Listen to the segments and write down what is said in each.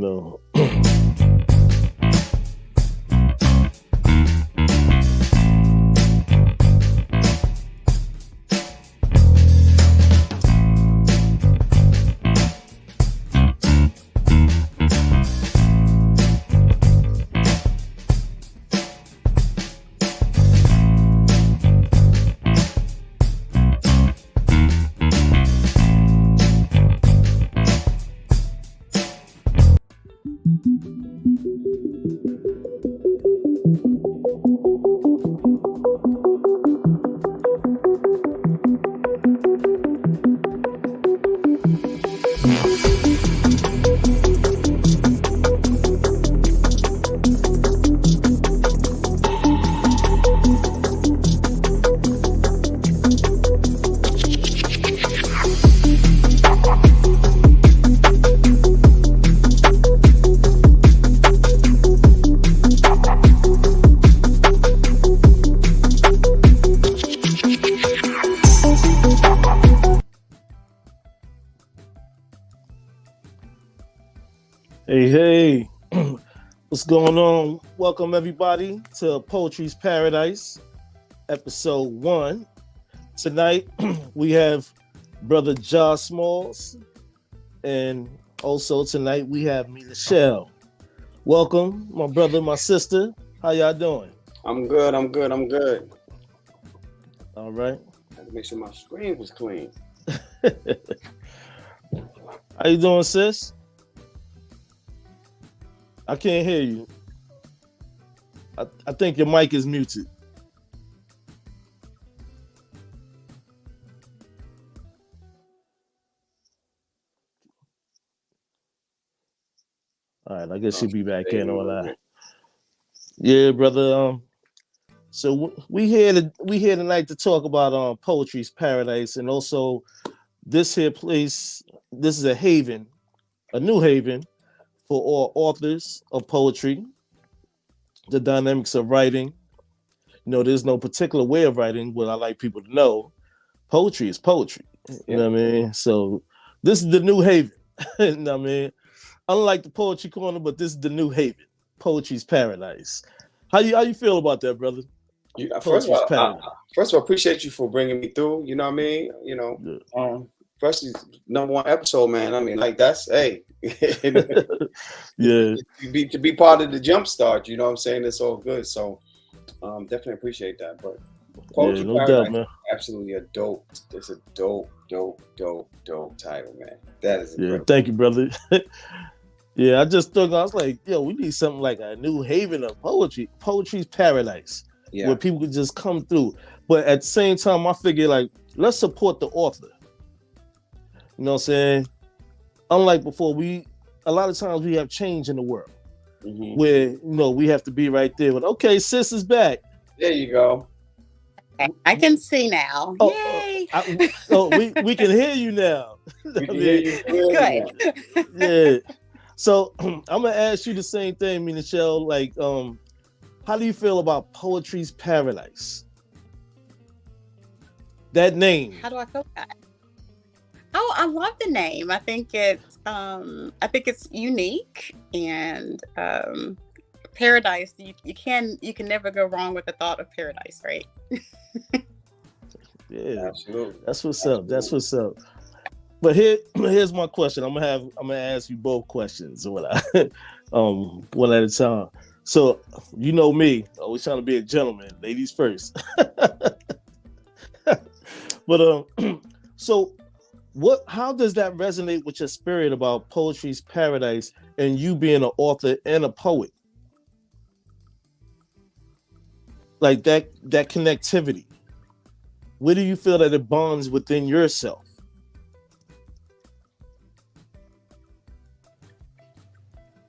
know. Hey, hey, what's going on? Welcome everybody to Poetry's Paradise, episode 1. Tonight we have brother Josh Smalls, and also tonight we have me, Michelle. Welcome, my brother, my sister. How y'all doing? I'm good. All right. I had to make sure my screen was clean. How you doing, sis? I can't hear you. I think your mic is muted. All right, I guess she'll be back in on that. Yeah, brother. So we here tonight to talk about Poetry's Paradise, and also this here place. This is a haven, a new haven for all authors of poetry. The dynamics of writing. You know, there's no particular way of writing. What I like people to know, poetry is poetry. You know what I mean? So this is the new haven. You know what I mean? Unlike the poetry corner, but this is the new haven. Poetry's Paradise. How you feel about that, brother? First of all, appreciate you for bringing me through. You know what I mean? You know, especially #1 episode, man. I mean, like that's yeah. To be part of the jump start. You know what I'm saying? It's all good. So definitely appreciate that. But Poetry no Paradise doubt, man. Absolutely a dope. It's a dope title, man. That is incredible. Thank you, brother. Yeah, I just thought, I was like, yo, we need something like a new haven of poetry, Poetry's Paradise, where people could just come through. But at the same time, I figure, like, let's support the author. You know what I'm saying? Unlike before, a lot of times we have change in the world where, you know, we have to be right there. But okay, sis is back. There you go. I can see now. Yay! We can hear you now. Good. Yeah. So I'm gonna ask you the same thing, Michelle. Like, how do you feel about Poetry's Paradise? That name. How do I feel about it? Oh, I love the name. I think it's unique, and paradise. You can never go wrong with the thought of paradise, right? Yeah, absolutely. That's what's up. That's what's up. But here's my question. I'm gonna ask you both questions, one at a time. So you know me, always trying to be a gentleman, ladies first. But so how does that resonate with your spirit about Poetry's Paradise and you being an author and a poet? Like that connectivity. Where do you feel that it bonds within yourself?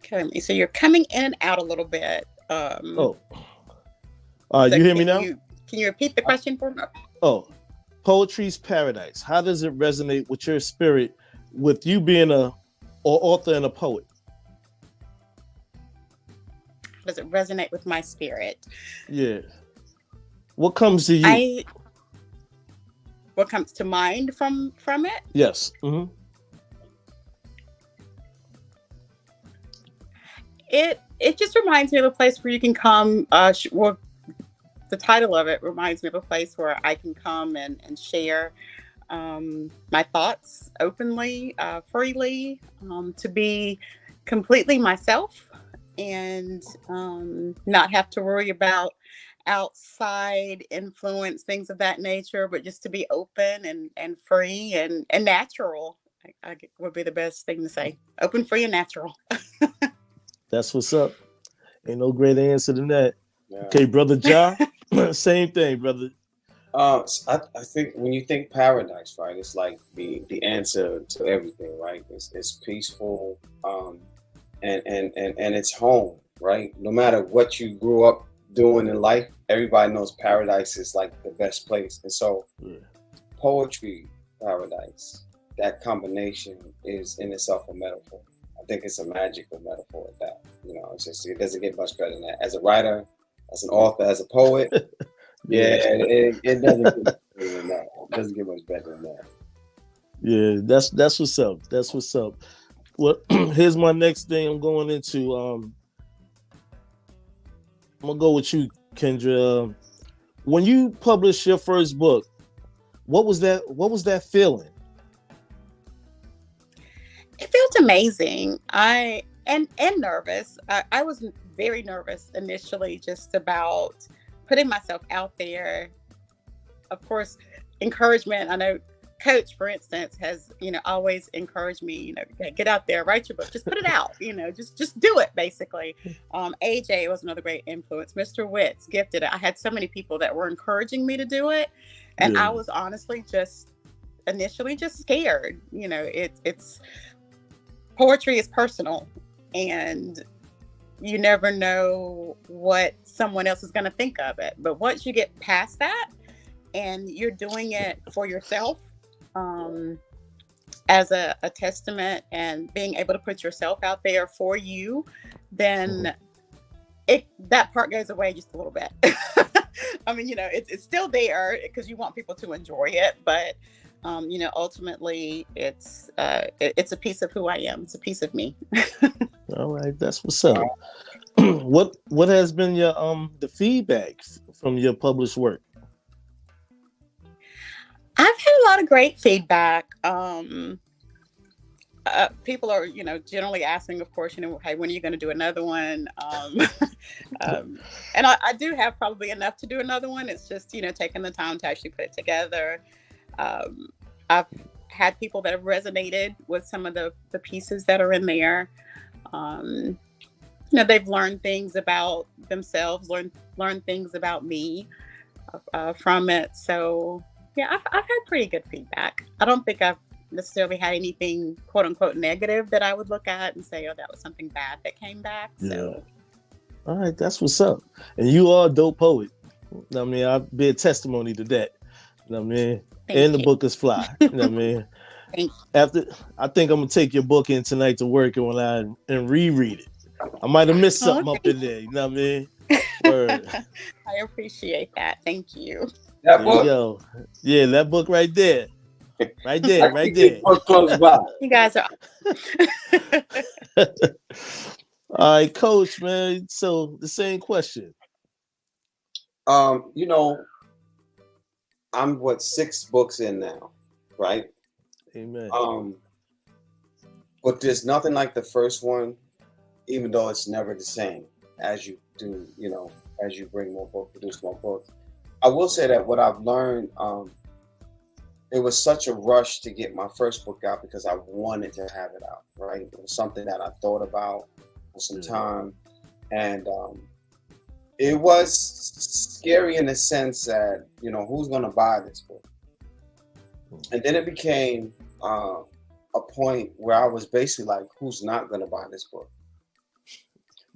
Okay, so you're coming in and out a little bit. You hear me now? Can you repeat the question for me? Poetry's Paradise. How does it resonate with your spirit, with you being an author and a poet? Does it resonate with my spirit? Yeah. What comes to you? What comes to mind from it? Yes. Mm-hmm. it just reminds me of a place where you can come. Well, the title of it reminds me of a place where I can come and share my thoughts openly, freely, to be completely myself, and not have to worry about outside influence, things of that nature, but just to be open and free and natural. I would be the best thing to say. Open, free, and natural. That's what's up. Ain't no greater answer than that. Yeah. Okay, brother Ja, same thing, brother. I think when you think paradise, right, it's like the answer to everything, right? It's peaceful, and it's home, right? No matter what you grew up doing in life, everybody knows paradise is like the best place. And so poetry, paradise, that combination is in itself a metaphor. I think it's a magical metaphor at that. It doesn't get much better than that. As a writer, as an author, as a poet, it doesn't get much better than that. It doesn't get much better than that. Yeah, that's what's up. That's what's up. Well, here's my next thing I'm going into. I'm gonna go with you, Kendra. When you published your first book, what was that feeling? It felt amazing. And nervous. I was very nervous initially, just about putting myself out there. Of course, encouragement. I know Coach, for instance, has always encouraged me. Get out there, write your book, just put it out. Just do it. Basically, AJ was another great influence. Mr. Witts, Gifted. I had so many people that were encouraging me to do it, and I was honestly just initially just scared. It's poetry is personal, and you never know what someone else is going to think of it. But once you get past that and you're doing it for yourself, as a testament, and being able to put yourself out there for you, then that part goes away just a little bit. I mean, it's still there because you want people to enjoy it, but ultimately it's a piece of who I am. It's a piece of me. All right, that's what's up. What has been your the feedback from your published work? I've had a lot of great feedback. People are, generally asking, of course, hey, when are you going to do another one? And I do have probably enough to do another one. It's just, taking the time to actually put it together. I've had people that have resonated with some of the pieces that are in there. They've learned things about themselves, learned things about me from it. So yeah, I've had pretty good feedback. I don't think I've necessarily had anything quote unquote negative that I would look at and say, oh, that was something bad that came back. So all right, that's what's up. And you are a dope poet. I mean, I'll be a testimony to that. I mean, and the book is fly. I mean, after I think I'm gonna take your book in tonight to work and reread it. I might have missed something up in there. You know what I mean? Word. I appreciate that. Thank you. That book. Yo. Yeah, that book right there. Right there. Book close by. You guys are. All right, Coach, man. So the same question. I'm 6 books in now, right? Amen. But there's nothing like the first one, even though it's never the same as you do, as you bring more books, produce more books. I will say that what I've learned, it was such a rush to get my first book out because I wanted to have it out, right? It was something that I thought about for some time. And it was scary in the sense that, who's going to buy this book? And then it became a point where I was basically like, who's not going to buy this book?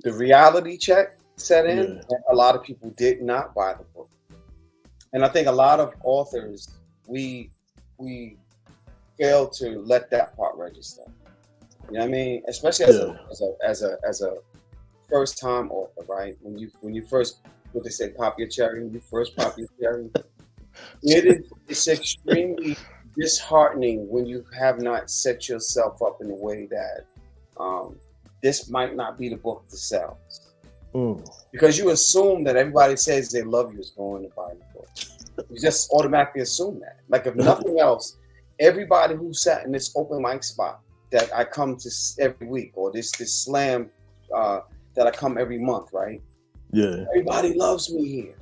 The reality check set in, and a lot of people did not buy the book. And I think a lot of authors, we fail to let that part register. You know what I mean? Especially as a first time author, right? When you first, what they say, pop your cherry, when you first pop your cherry, it's extremely disheartening when you have not set yourself up in a way that this might not be the book to sell. Mm. Because you assume that everybody says they love you is going to buy the book. You just automatically assume that. Like, if nothing else, everybody who sat in this open mic spot that I come to every week, or this slam that I come every month, right? Yeah. Everybody loves me here.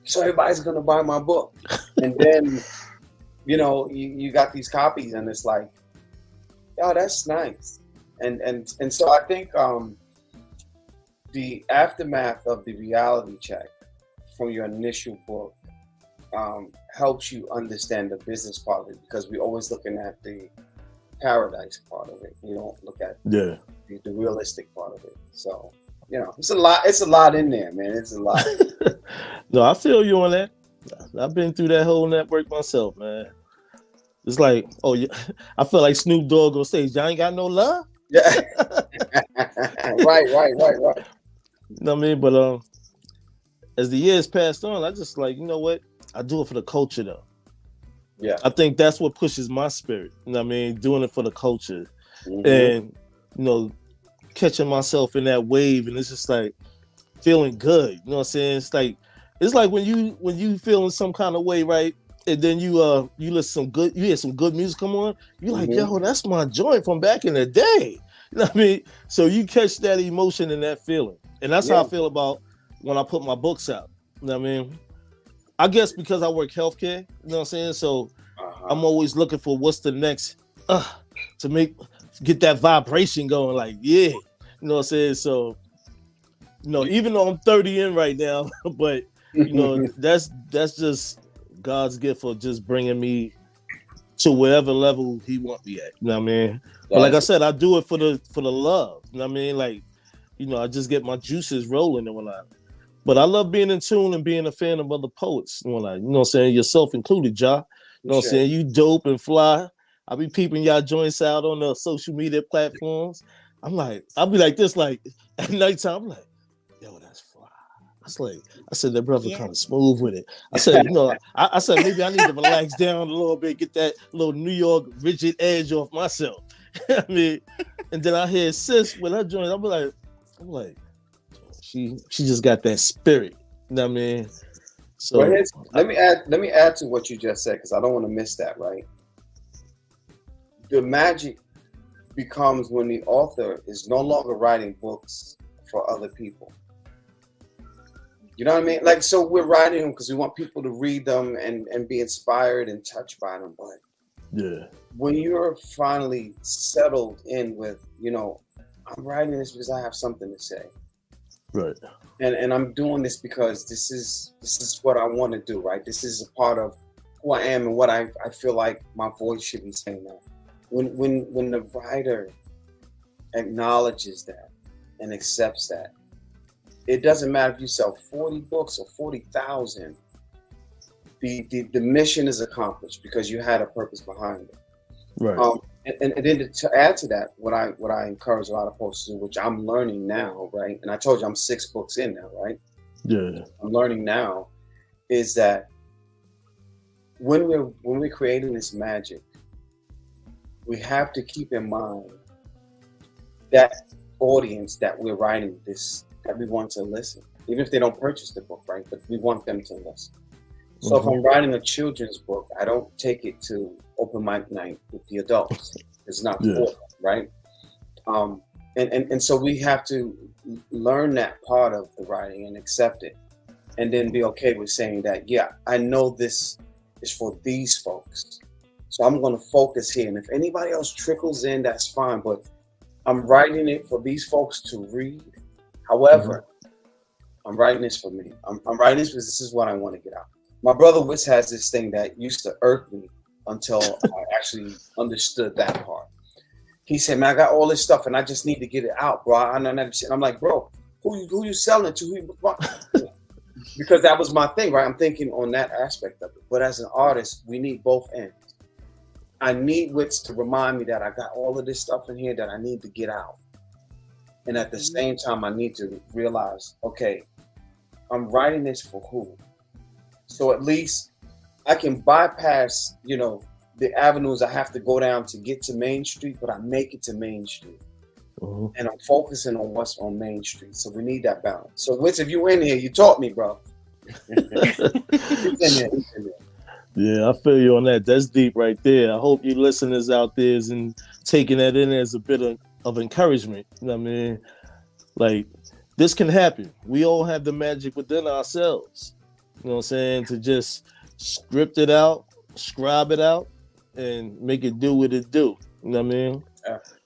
So everybody's going to buy my book. And then, you know, you got these copies, and it's like, oh, that's nice. And so I think the aftermath of the reality check from your initial book helps you understand the business part of it, because we're always looking at the paradise part of it. You don't look at the realistic part of it. So, you know, it's a lot in there, man. It's a lot. No, I feel you on that. I've been through that whole network myself, man. It's like, oh, yeah, I feel like Snoop Dogg on stage. Y'all ain't got no love? Yeah. Right. You know what I mean? But as the years passed on, I just like, you know what? I do it for the culture, though. Yeah. I think that's what pushes my spirit. You know what I mean? Doing it for the culture. Mm-hmm. And, you know, catching myself in that wave, and it's just like feeling good. You know what I'm saying? It's like when you feeling some kind of way, right? And then you listen you hear some good music come on, you're like, yo, that's my joint from back in the day. You know what I mean? So you catch that emotion and that feeling. And that's how I feel about when I put my books out. You know what I mean? I guess because I work healthcare, you know what I'm saying? So I'm always looking for what's the next to get that vibration going, like, yeah. You know what I'm saying? So, you know, even though I'm 30 in right now, but you know, that's just God's gift for just bringing me to whatever level He want me at. You know what I mean? But like I said, I do it for the love. You know what I mean? Like, you know, I just get my juices rolling and whatnot. But I love being in tune and being a fan of other poets. You know what I'm saying? Yourself included, Ja. You know what I'm saying? You dope and fly. I be peeping y'all joints out on the social media platforms. I'll be like this, like at nighttime, I'm like, yo, that's fly. I said that brother kind of smooth with it. I said, you know, I said maybe I need to relax down a little bit, get that little New York rigid edge off myself. I mean, and then I hear Sis with her joint. I'm like, she just got that spirit. You know what I mean? So let me add to what you just said, because I don't want to miss that, right? The magic becomes when the author is no longer writing books for other people. You know what I mean? Like, so we're writing them because we want people to read them and be inspired and touched by them. But when you're finally settled in with, you know, I'm writing this because I have something to say. Right. And I'm doing this because this is what I want to do, right? This is a part of who I am and what I feel like my voice should be saying now. When the writer acknowledges that and accepts that, it doesn't matter if you sell 40 books or 40,000. The mission is accomplished because you had a purpose behind it. Right. And then to add to that, what I encourage a lot of folks to do, which I'm learning now, right? And I told you I'm 6 books in now, right? Yeah. I'm learning now is that when we're creating this magic, we have to keep in mind that audience that we're writing this, that we want to listen, even if they don't purchase the book, right? But we want them to listen. So if I'm writing a children's book, I don't take it to open mic night with the adults. It's not for them, right? And so we have to learn that part of the writing and accept it, and then be okay with saying that, yeah, I know this is for these folks, so I'm going to focus here. And if anybody else trickles in, that's fine. But I'm writing it for these folks to read. However, I'm writing this for me. I'm writing this because this is what I want to get out. My brother Wiz has this thing that used to irk me until I actually understood that part. He said, man, I got all this stuff and I just need to get it out, bro. I'm like, bro, who you selling it to? Because that was my thing, right? I'm thinking on that aspect of it. But as an artist, we need both ends. I need wits to remind me that I got all of this stuff in here that I need to get out. And at the same time, I need to realize, okay, I'm writing this for who? So at least I can bypass, you know, the avenues I have to go down to get to Main Street, but I make it to Main Street. and I'm focusing on what's on Main Street. So we need that balance. So, Witz, if you in here, you taught me, bro. He's in there. Yeah, I feel you on that. That's deep right there. I hope you listeners out there is taking that in as a bit of encouragement. You know what I mean? Like, this can happen. We all have the magic within ourselves. You know what I'm saying? To just script it out, scribe it out, and make it do what it do. You know what I mean?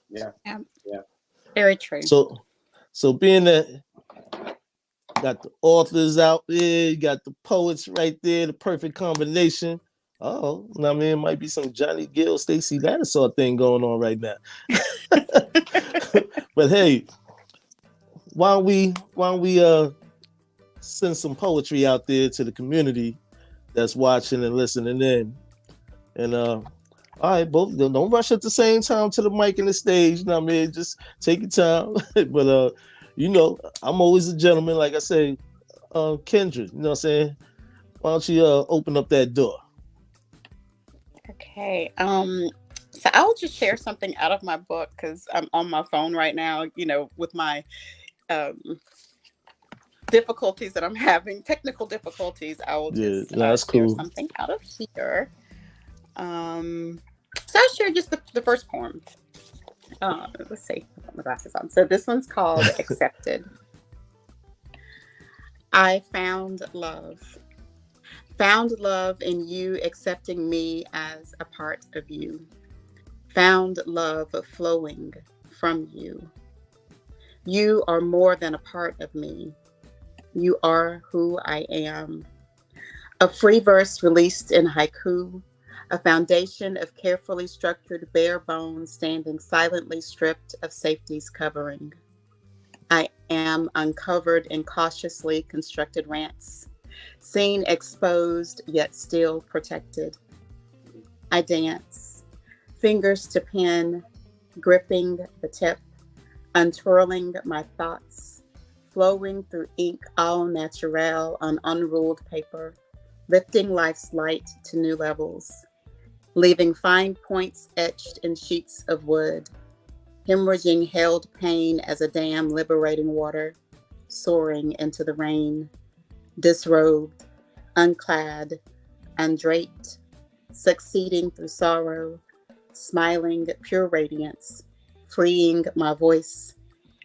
Yeah. Very true. So being that got the authors out there, you got the poets right there, the perfect combination. Oh, you know what I mean? It might be some Johnny Gill, Stacey Dinosaur thing going on right now. But hey, why don't we send some poetry out there to the community that's watching and listening in. And all right, both don't rush at the same time to the mic and the stage. You know what I mean? Just take your time. But you know, I'm always a gentleman, like I say, Kendra, you know what I'm saying? Why don't you open up that door? Okay. So I'll just share something out of my book because I'm on my phone right now, you know, with my difficulties that I'm having, technical difficulties. I will just that's share cool. something out of here. So I'll share just the first poem. Let's see. I'll put my glasses on. So this one's called Accepted. I found love in you, accepting me as a part of you. Found love flowing from you. You are more than a part of me. You are who I am. A free verse released in haiku, a foundation of carefully structured bare bones standing silently stripped of safety's covering. I am uncovered in cautiously constructed rants, seen exposed yet still protected. I dance, fingers to pen, gripping the tip, untwirling my thoughts, flowing through ink all naturel on unruled paper, lifting life's light to new levels, leaving fine points etched in sheets of wood, hemorrhaging held pain as a dam liberating water, soaring into the rain, disrobed, unclad, undraped, succeeding through sorrow, smiling pure radiance, freeing my voice,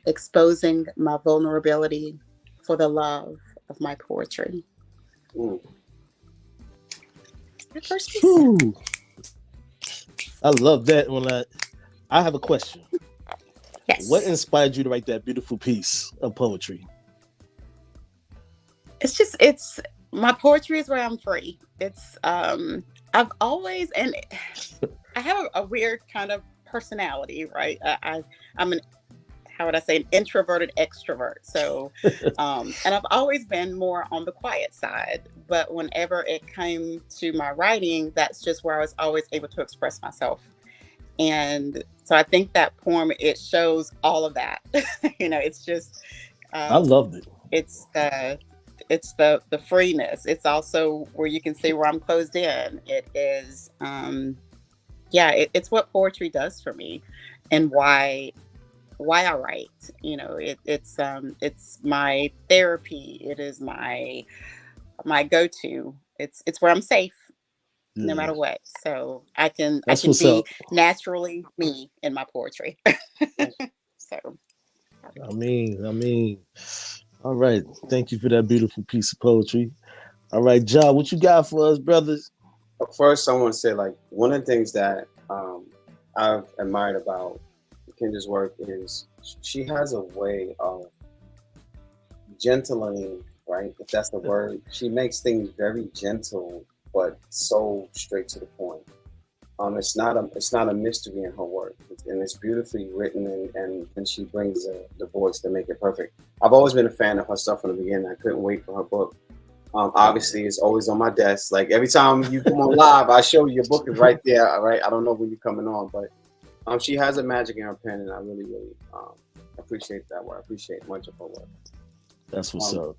exposing my vulnerability for the love of my poetry. First piece. I love that. When I have a question. Yes. What inspired you to write that beautiful piece of poetry? It's my poetry is where I'm free. It's I've always, and I have a weird kind of personality, right? I'm an, how would I say, an introverted extrovert. So, and I've always been more on the quiet side. But whenever it came to my writing, that's just where I was always able to express myself. And so I think that poem, it shows all of that. You know, it's just, I loved it. It's the freeness. It's also where you can see where I'm closed in. It is, it's what poetry does for me, and why I write. You know, it's my therapy. It is my go-to. It's where I'm safe, no matter what. So I can be naturally me in my poetry. So, I mean, all right. Thank you for that beautiful piece of poetry. All right, Ja, what you got for us, brothers? First, I want to say, like, one of the things that I've admired about Kendra's work is she has a way of gentling, right? If that's the word. She makes things very gentle, but so straight to the point. It's not a mystery in her work, and it's beautifully written, and she brings the voice to make it perfect. I've always been a fan of her stuff from the beginning. I couldn't wait for her book. Obviously, it's always on my desk. Like, every time you come on live, I show you your book is right there. All right, I don't know when you're coming on, but she has a magic in her pen, and I really, really appreciate that work. I appreciate much of her work. That's what's up.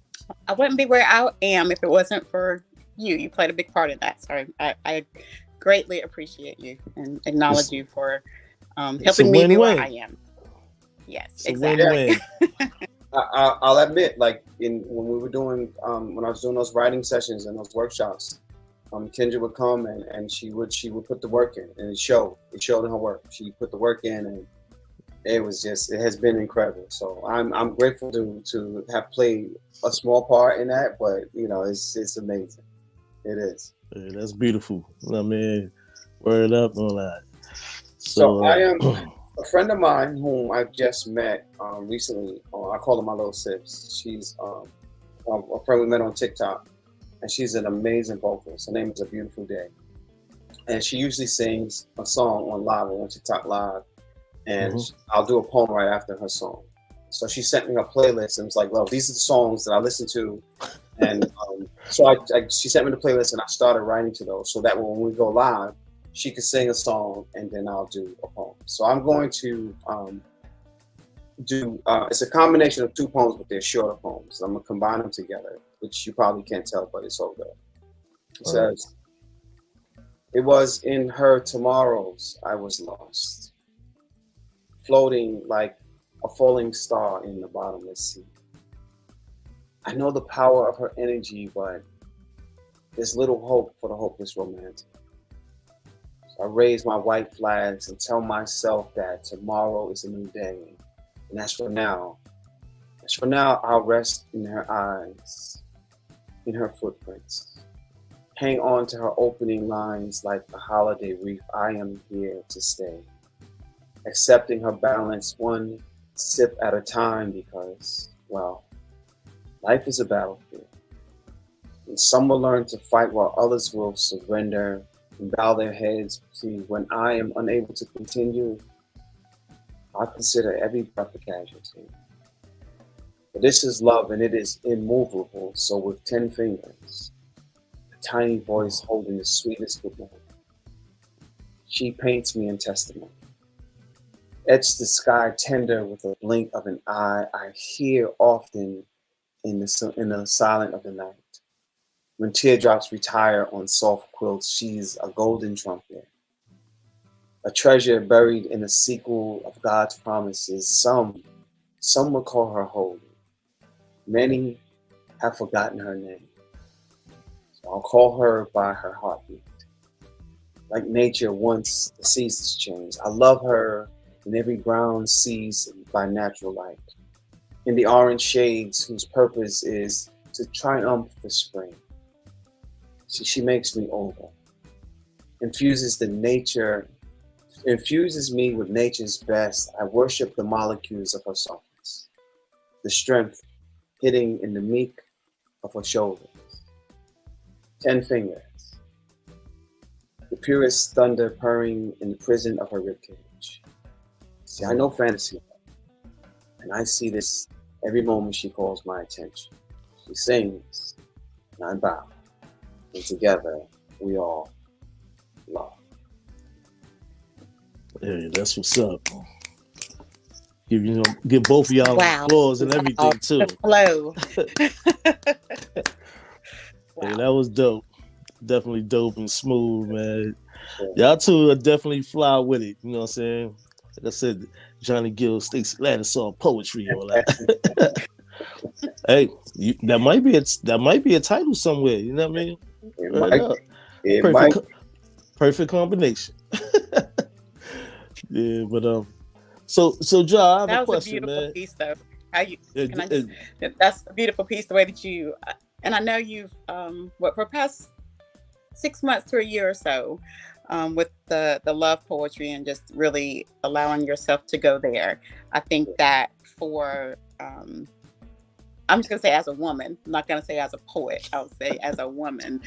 I wouldn't be where I am if it wasn't for you. You played a big part in that. So I greatly appreciate you and acknowledge you for helping me be where I am. Yes, It's a exactly. win-win. I'll admit, like when we were doing, when I was doing those writing sessions and those workshops, Kendra would come and she would put the work in, and it showed in her work. She put the work in, and it has been incredible. So I'm grateful to have played a small part in that, but it's amazing. It is. Yeah, that's beautiful. I mean, word up on that. So I So, am a friend of mine whom I just met recently. I call her my little sis. She's a friend we met on TikTok, and she's an amazing vocalist. Her name is A Beautiful Day, and she usually sings a song on live on TikTok live, and I'll do a poem right after her song. So she sent me a playlist and was like, "Well, these are the songs that I listen to," and so she sent me the playlist, and I started writing to those so that when we go live, she could sing a song, and then I'll do a poem. So I'm going to do. It's a combination of two poems, but they're shorter poems. I'm gonna combine them together, which you probably can't tell, but it's all good. It says, "It was in her tomorrows I was lost, floating like a falling star in the bottomless sea. I know the power of her energy, but there's little hope for the hopeless romantic. So I raise my white flags and tell myself that tomorrow is a new day. And as for now, I'll rest in her eyes, in her footprints. Hang on to her opening lines like the holiday wreath. I am here to stay. Accepting her balance one sip at a time because, well, life is a battlefield. And some will learn to fight while others will surrender and bow their heads. See, when I am unable to continue, I consider every breath a casualty. But this is love and it is immovable. So with 10 fingers, a tiny voice holding the sweetest goodnight, she paints me in testimony. Etch the sky tender with a blink of an eye. I hear often in the silence of the night. When teardrops retire on soft quilts, she's a golden trumpet. A treasure buried in a sequel of God's promises. Some will call her holy. Many have forgotten her name. So I'll call her by her heartbeat. Like nature once the seasons change. I love her in every brown season by natural light. In the orange shades whose purpose is to triumph the spring. She makes me over. Infuses me with nature's best. I worship the molecules of her softness. The strength hitting in the meek of her shoulders. 10 fingers. The purest thunder purring in the prison of her ribcage. See, I know fantasy, and I see this every moment she calls my attention. She sings, and I bow, and together we all love. yeah, that's what's up. Give both of y'all applause and everything too. Hello. Yeah, that was dope. Definitely dope and smooth, man. Y'all two are definitely fly with it. You know what I'm saying? Like I said, Johnny Gill, Stacey Gladys saw poetry, all that. Hey, that might be a title somewhere. You know what I mean? It might. Perfect combination. Yeah, but so John, I have a question, man. That was a beautiful piece, though. That's a beautiful piece. The way that you, and I know you've for the past 6 months to a year or so, with the love poetry and just really allowing yourself to go there. I think that for I'm just gonna say as a woman, I'm not gonna say as a poet, I'll say as a woman,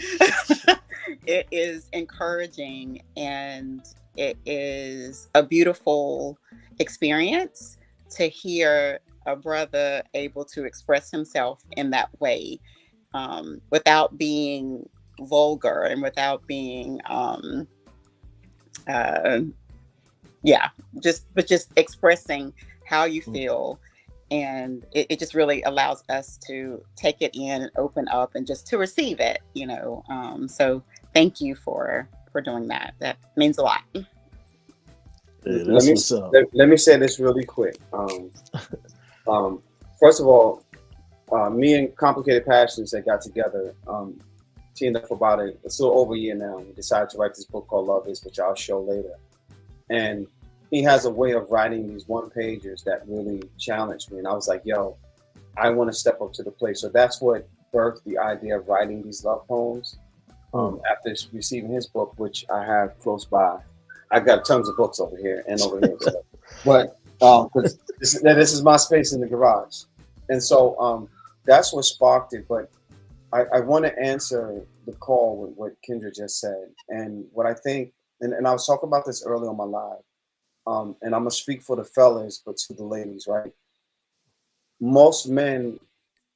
it is encouraging and it is a beautiful experience to hear a brother able to express himself in that way, without being vulgar and without being just expressing how you feel. And it just really allows us to take it in and open up and just to receive it, so thank you for doing that. That means a lot. Yeah, let that's me what's up. let me say this really quick. First of all, me and Complicated Passions that got together, teamed up for about it's a little over a year now. We decided to write this book called Love Is, which I'll show later. And he has a way of writing these one pagers that really challenged me. And I was like, yo, I want to step up to the plate. So that's what birthed the idea of writing these love poems. After receiving his book, which I have close by. I got tons of books over here and over here. But because this is my space in the garage. And so that's what sparked it. But I want to answer the call with what Kendra just said. And what I think, and I was talking about this earlier on my live, and I'm going to speak for the fellas, but to the ladies, right? Most men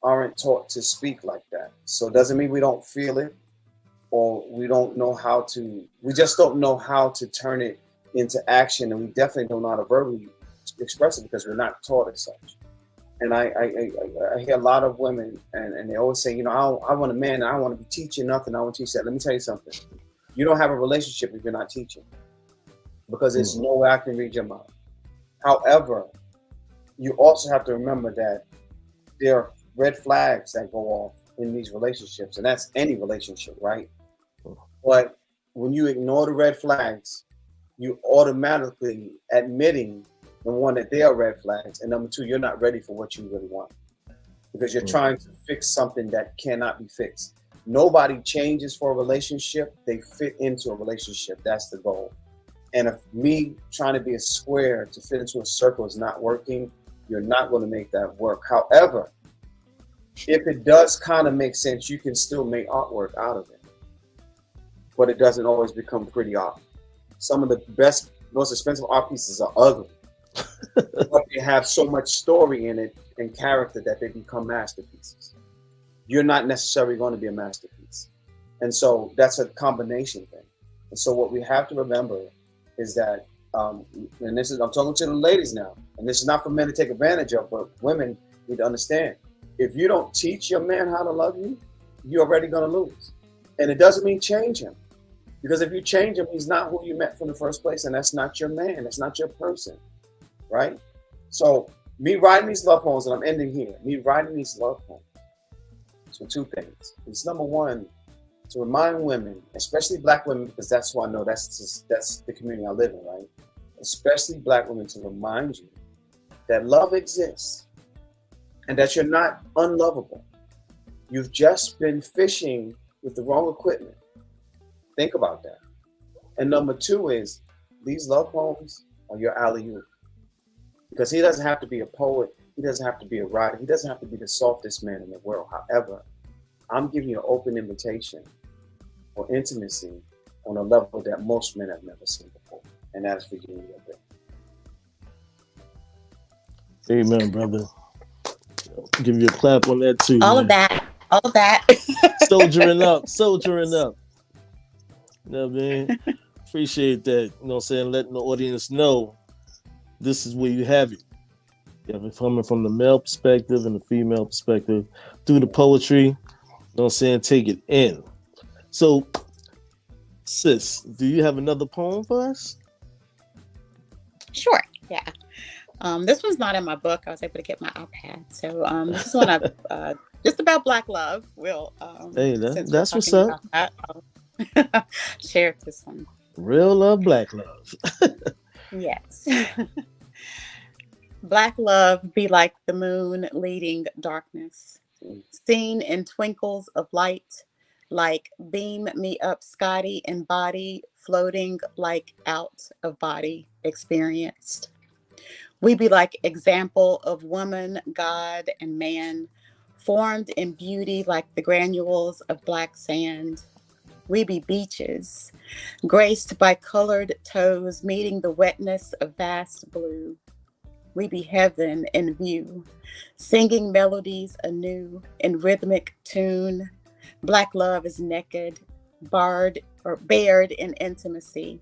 aren't taught to speak like that. So it doesn't mean we don't feel it, or we don't know how to, we just don't know how to turn it into action. And we definitely don't know how to verbally express it because we're not taught as such. And I hear a lot of women, and they always say, you know, I want a man, and I want to be teaching nothing. I want to teach that. Let me tell you something. You don't have a relationship if you're not teaching, because there's no way I can read your mind. However, you also have to remember that there are red flags that go off in these relationships, and that's any relationship, right? But when you ignore the red flags, you automatically admitting, number one, that they are red flags, and number two, you're not ready for what you really want, because you're trying to fix something that cannot be fixed. Nobody changes for a relationship. They fit into a relationship. That's the goal. And if me trying to be a square to fit into a circle is not working, you're not going to make that work. However, if it does kind of make sense, you can still make artwork out of it. But it doesn't always become pretty art. Some of the best, most expensive art pieces are ugly. But they have so much story in it and character that they become masterpieces. You're not necessarily going to be a masterpiece. And so that's a combination thing. And so what we have to remember is that, and this is, I'm talking to the ladies now, and this is not for men to take advantage of, but women need to understand. If you don't teach your man how to love you, you're already going to lose. And it doesn't mean change him. Because if you change him, he's not who you met from the first place, and that's not your man. That's not your person, right? So me writing these love poems, and I'm ending here, me writing these love poems, so two things. It's number one, to remind women, especially Black women, because that's who I know, that's the community I live in, right? Especially Black women, to remind you that love exists and that you're not unlovable. You've just been fishing with the wrong equipment. Think about that. And number two is, these love poems are your alley-oop. Because he doesn't have to be a poet. He doesn't have to be a writer. He doesn't have to be the softest man in the world. However, I'm giving you an open invitation for intimacy on a level that most men have never seen before. And that is for you and your baby. Amen, brother. Give you a clap on that too. All man. of that. All of that. Soldiering up. Soldiering up. You know what I mean? Appreciate that. You know what I'm saying? Letting the audience know this is where you have it. You have it coming from the male perspective and the female perspective through the poetry. You know what I'm saying? Take it in. So, sis, do you have another poem for us? Sure. Yeah. This one's not in my book. I was able to get my iPad. So this is one I just about Black love. We'll Hey, since that's we're what's talking up. about that, I'll share this one. Real love, Black love. Yes. Black love be like the moon leading darkness, seen in twinkles of light, like beam me up Scotty in body, floating like out of body experienced. We be like example of woman, God, and man, formed in beauty like the granules of black sand. We be beaches, graced by colored toes, meeting the wetness of vast blue. We be heaven in view, singing melodies anew in rhythmic tune. Black love is naked, barred or bared in intimacy.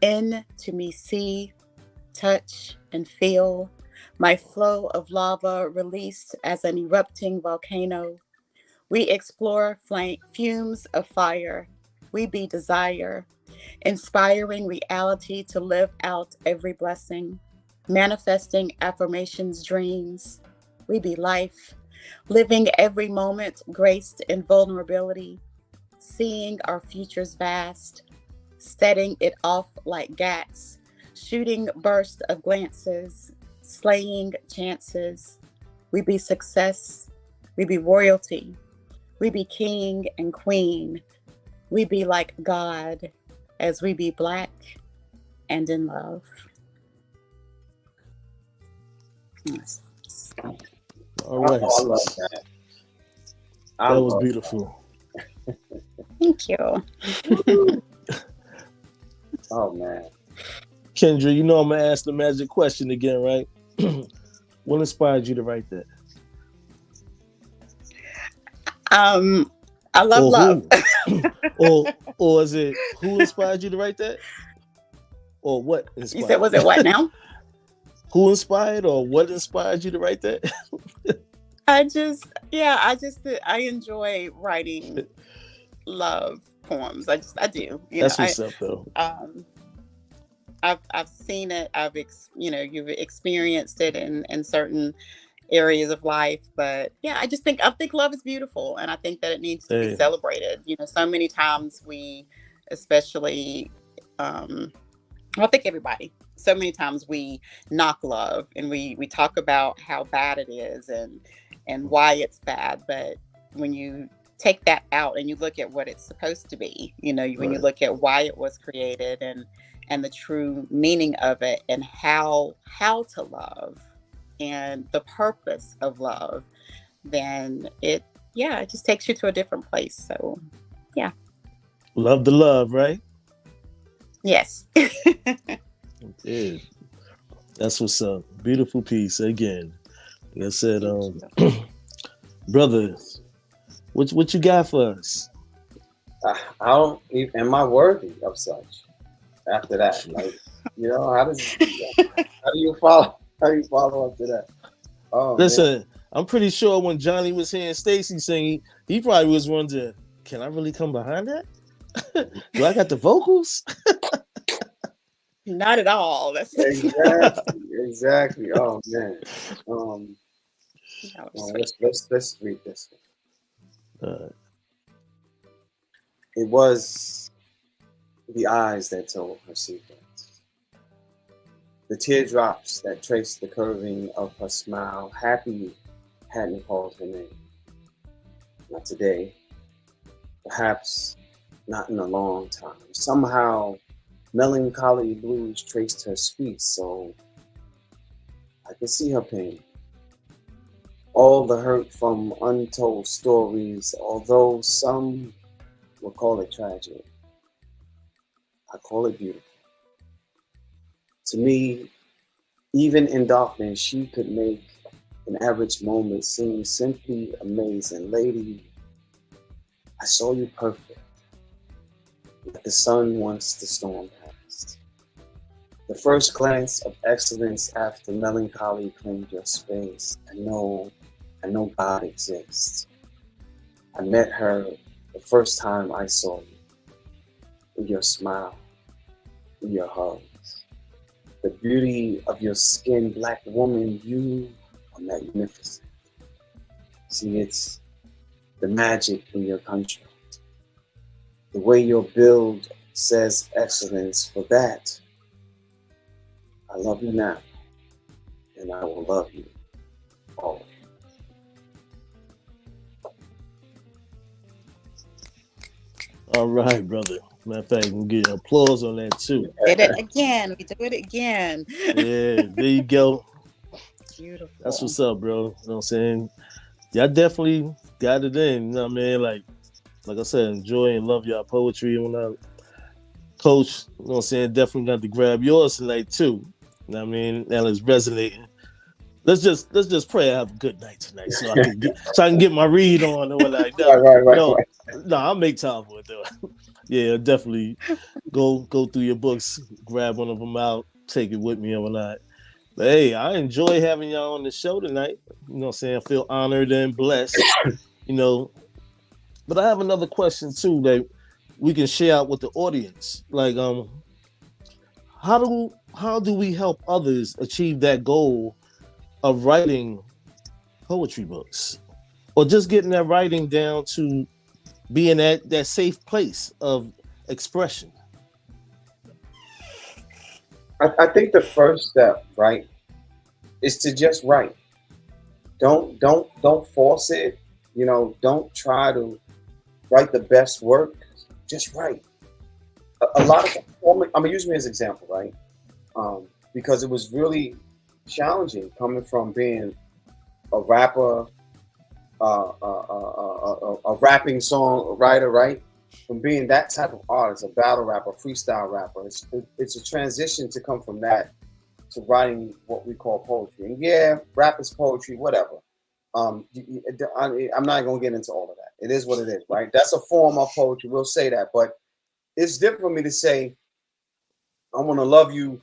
In to me see, touch, and feel my flow of lava released as an erupting volcano. We explore fumes of fire, We be desire, inspiring reality to live out every blessing, manifesting affirmations, dreams. We be life, living every moment graced in vulnerability, seeing our futures vast, setting it off like gats, shooting bursts of glances, slaying chances. We be success, we be royalty, we be king and queen, we be like God as we be black and in love. Yes. All right. I love that. That was beautiful. Thank you. Oh man. Kendra, you know I'm gonna ask the magic question again, right? What inspired you to write that? I love love. or is it who inspired you to write that? Or what inspired You said, was it what now? Who inspired or what inspired you to write that? I enjoy writing love poems. I do. That's what's up, though. I've seen it. You've experienced it in certain areas of life, but yeah, I think love is beautiful, and I think that it needs to be celebrated. So many times we, especially, I think everybody, so many times we knock love and we talk about how bad it is and why it's bad. But when you take that out and you look at what it's supposed to be, when you look at why it was created and the true meaning of it and how to love and the purpose of love, then it just takes you to a different place. So yeah. Love the love, right? Yes. Yeah. That's what's up. Beautiful piece again. Like I said, brother, what you got for us? I don't even, am I worthy of such after that? Like, how do you follow up to that? Oh, listen, man. I'm pretty sure when Johnny was hearing Stacy singing, he probably was wondering, can I really come behind that? Do I got the vocals? Not at all. That's exactly. Oh man. Let's read this one. It was the eyes that told her secrets, the teardrops that traced the curving of her smile. Happy hadn't called her name. Not today. Perhaps not in a long time. Somehow, melancholy blues traced her speech, so I could see her pain. All the hurt from untold stories, although some will call it tragic, I call it beautiful. To me, even in darkness, she could make an average moment seem simply amazing. Lady, I saw you perfect, like the sun once the storm passed. The first glance of excellence after melancholy claimed your space. I know God exists. I met her the first time I saw you, in your smile, in your hugs. The beauty of your skin, black woman, you are magnificent. See, it's the magic in your country. The way your build says excellence. For that, I love you now, and I will love you always. All right, brother. Matter of fact, we'll get applause on that too. Did it again. We do it again. Yeah, there you go. Beautiful. That's what's up, bro. You know what I'm saying? Y'all definitely got it in. You know what I mean? Like I said, enjoy and love y'all poetry. And when I coach, you know what I'm saying, definitely got to grab yours tonight too. You know what I mean? That is resonating. Let's just pray I have a good night tonight, so I can get my read on or like right. No, I'll make time for it though. Yeah, definitely go through your books, grab one of them out, take it with me or whatnot. But hey, I enjoy having y'all on the show tonight. You know what I'm saying? I feel honored and blessed. But I have another question too that we can share out with the audience. Like, how do we help others achieve that goal of writing poetry books, or just getting that writing down to being that safe place of expression? I think the first step, right, is to just write. Don't force it. You know, don't try to write the best work. Just write. A lot of I'm gonna use me as an example, right? Because it was really challenging coming from being a rapper, a rapping song writer, right? From being that type of artist, a battle rapper, freestyle rapper. It's a transition to come from that to writing what we call poetry. And yeah, rap is poetry, whatever. I'm not gonna get into all of that. It is what it is, right? That's a form of poetry. We'll say that, but it's different for me to say I want to love you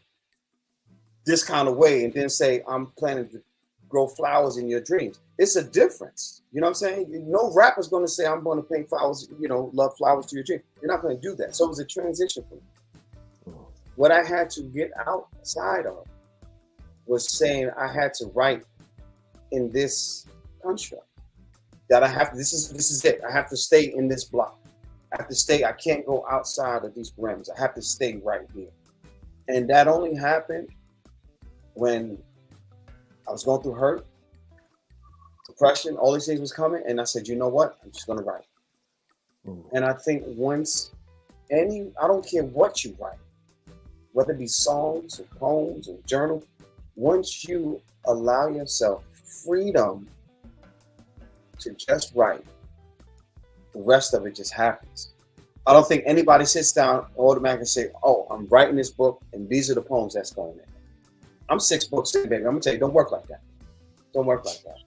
this kind of way, and then say I'm planning to grow flowers in your dreams. It's a difference. You know what I'm saying? No rapper's going to say I'm going to paint flowers, love flowers to your dreams. You're not going to do that. So it was a transition for me. What I had to get outside of was saying I had to write in this construct. That I have. This is it. I have to stay in this block. I have to stay. I can't go outside of these parameters. I have to stay right here. And that only happened when I was going through hurt, depression, all these things was coming. And I said, you know what? I'm just going to write. And I think I don't care what you write, whether it be songs or poems or journal, once you allow yourself freedom to just write, the rest of it just happens. I don't think anybody sits down automatically and say, oh, I'm writing this book and these are the poems that's going in. I'm 6 books in, baby. I'm gonna tell you, don't work like that. Don't work like that.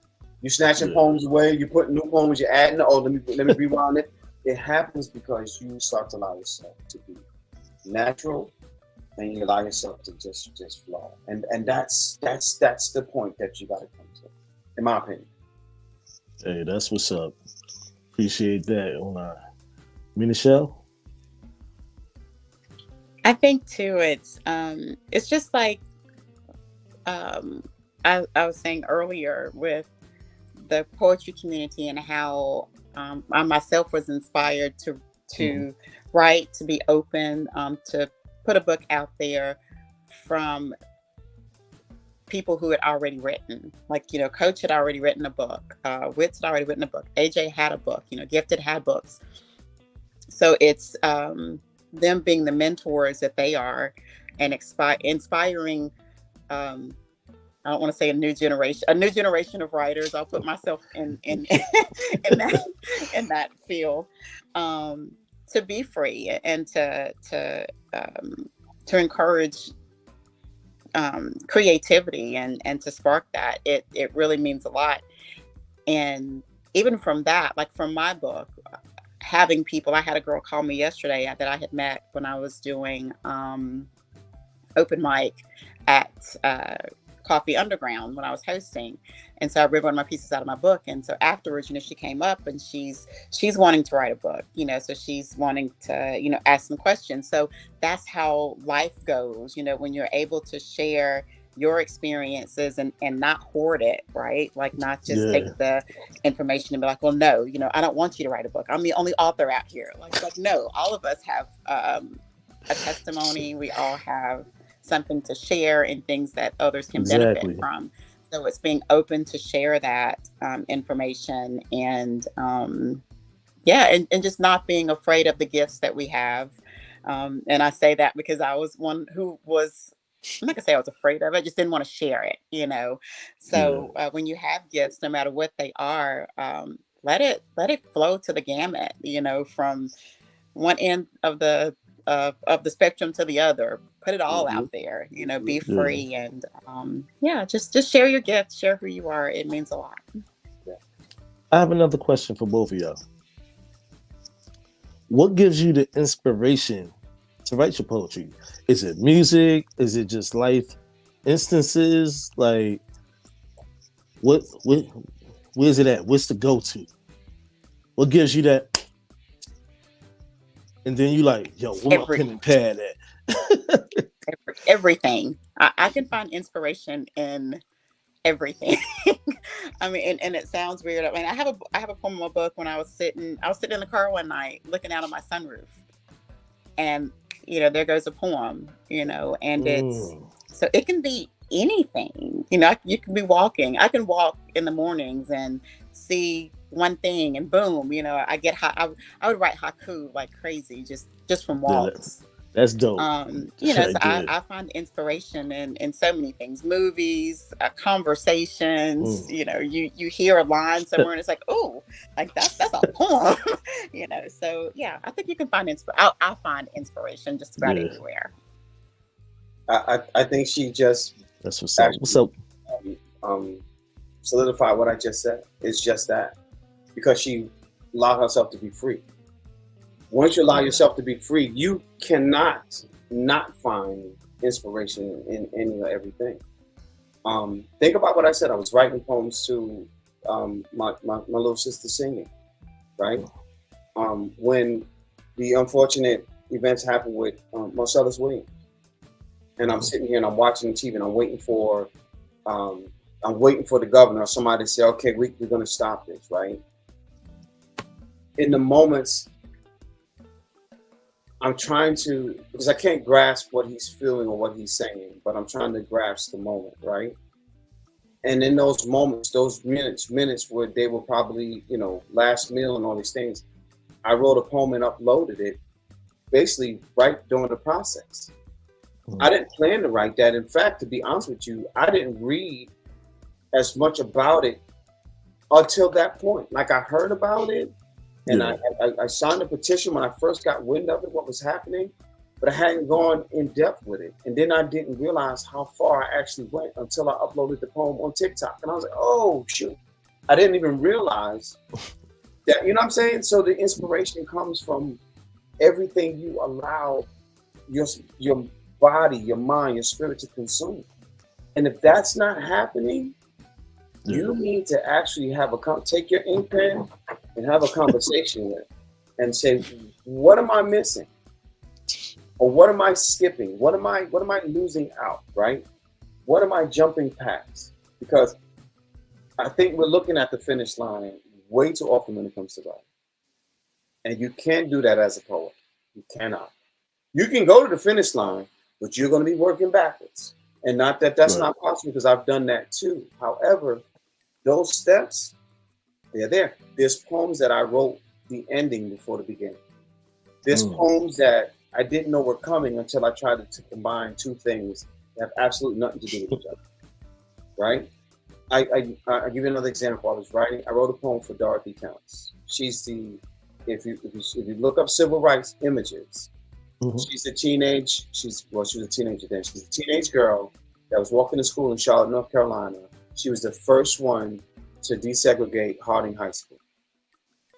You snatching poems away, you putting new poems, you're adding, let me rewind it. It happens because you start to allow yourself to be natural and you allow yourself to just flow. And that's the point that you gotta come to, in my opinion. Hey, that's what's up. Appreciate that. Michelle? I think too, it's just like I was saying earlier with the poetry community and how I myself was inspired to write, to be open, to put a book out there from people who had already written. Like, Coach had already written a book, Witz had already written a book, AJ had a book, Gifted had books. So it's them being the mentors that they are and inspiring I don't want to say a new generation of writers. I'll put myself in that field, to be free and to encourage creativity and to spark that. It really means a lot. And even from that, like from my book, having people, I had a girl call me yesterday that I had met when I was doing open mic at Coffee Underground when I was hosting. And so I read one of my pieces out of my book. And so afterwards, she came up and she's wanting to write a book, so she's wanting to, ask some questions. So that's how life goes, when you're able to share your experiences and not hoard it, right? Like not just take the information and be like, well, no, I don't want you to write a book. I'm the only author out here. Like no, all of us have a testimony. We all have something to share and things that others can benefit from. So it's being open to share that information and and just not being afraid of the gifts that we have. And I say that because I was one who was, I'm not gonna say I was afraid of it, I just didn't want to share it, So when you have gifts, no matter what they are, let it flow to the gamut, from one end of the spectrum to the other. Put it all out there, be free and just share your gifts, share who you are. It means a lot. I have another question for both of y'all. What gives you the inspiration to write your poetry? Is it music? Is it just life instances? Like where's it at? What's the go-to? What gives you that? and then you like, yo, where my pen and pad at? Everything. I can find inspiration in everything. I mean, and it sounds weird. I mean, I have a poem in my book. When I was sitting in the car one night looking out on my sunroof, and there goes a poem, and it's so it can be anything. You can be walking. I can walk in the mornings and see one thing, and boom, I get I would write haiku like crazy just from walks. That's dope. So I find inspiration in so many things, movies, conversations. You hear a line somewhere and it's like, oh, like that's a poem. So yeah, I think you can find I find inspiration just about anywhere. I think she just that's what's up. What's up? Solidify what I just said. It's just that, because she allowed herself to be free. Once you allow yourself to be free, you cannot not find inspiration in any or everything. Think about what I said. I was writing poems to my little sister singing, right? When the unfortunate events happened with Marcellus Williams, and I'm sitting here and I'm watching TV and I'm waiting for the governor or somebody to say, okay, we're going to stop this, right? In the moments, I'm trying to, because I can't grasp what he's feeling or what he's saying, but I'm trying to grasp the moment, right? And in those moments, those minutes where they were probably, last meal and all these things, I wrote a poem and uploaded it basically right during the process. I didn't plan to write that. In fact, to be honest with you, I didn't read as much about it until that point. Like, I heard about it, and I signed a petition when I first got wind of it, what was happening, but I hadn't gone in depth with it. And then I didn't realize how far I actually went until I uploaded the poem on TikTok. And I was like, oh, shoot. I didn't even realize that, you know what I'm saying? So the inspiration comes from everything you allow your body, your mind, your spirit to consume. And if that's not happening, you need to actually take your ink pen and have a conversation with it and say, what am I missing? Or what am I skipping? What am I losing out, right? What am I jumping past? Because I think we're looking at the finish line way too often when it comes to writing. And you can't do that as a poet. You cannot. You can go to the finish line, but you're going to be working backwards. And not that that's not possible, because I've done that too. However, those steps, they're there. There's poems that I wrote the ending before the beginning. There's poems that I didn't know were coming until I tried to combine two things that have absolutely nothing to do with each other. Right? I give you another example. I wrote a poem for Dorothy Counts. She's if you look up civil rights images, she's she was a teenager then. She's a teenage girl that was walking to school in Charlotte, North Carolina. She was the first one to desegregate Harding High School.